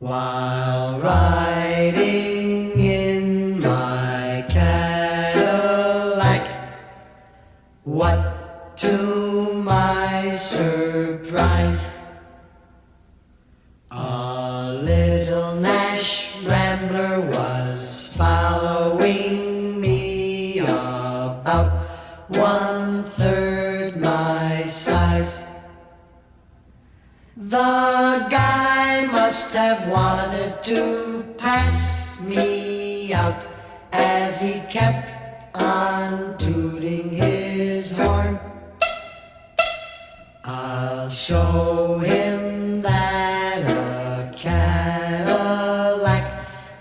While riding in my Cadillac, what to my surprise, a little Nash Rambler was following me about 1/3 my size. The guy must have wanted to pass me out as he kept on tooting his horn. I'll show him that a Cadillac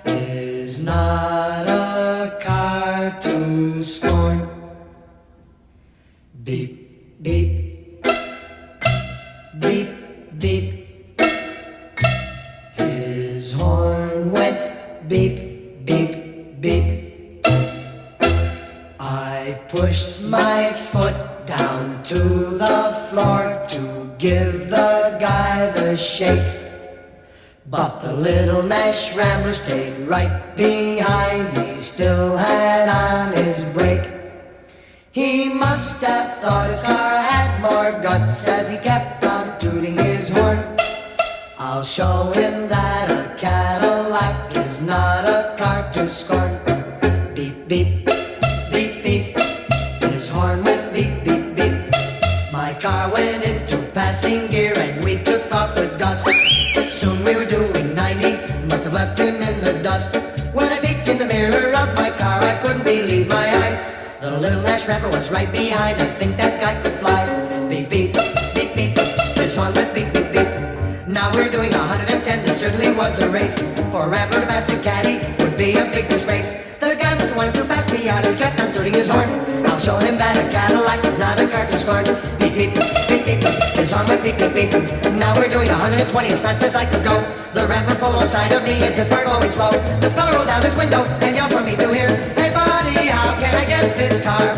is not a car to scorn. Beep, beep, beep, beep. His horn went beep, beep, beep. I pushed my foot down to the floor to give the guy the shake, but the little Nash Rambler stayed right behind. He still had on his brake. He must have thought his car had more guts as he kept on tooting his horn. I'll show him that a Cadillac is not a car to scorn. Beep, beep, beep, beep. His horn went beep, beep, beep. My car went into passing gear and we took off with gust. Soon we were doing 90, must have left him in the dust. When I peeked in the mirror of my car, I couldn't believe my eyes. The little Nash Rambler was right behind. I think that guy could fly. Beep, beep, beep, beep. His horn went beep, beep, beep. Now we're doing 110, this certainly was a race. For a Rambler to pass a Caddy would be a big disgrace. The guy must have wanted to pass me out, he's kept on tooting his horn. I'll show him that a Cadillac is not a car to scorn. Beep, beep, beep, beep, his horn went beep, beep, beep. Now we're doing 120 as fast as I could go. The Rambler pulled alongside of me as if we're going slow. The fella rolled down his window and yelled for me to hear, "Hey buddy, how can I get this car?"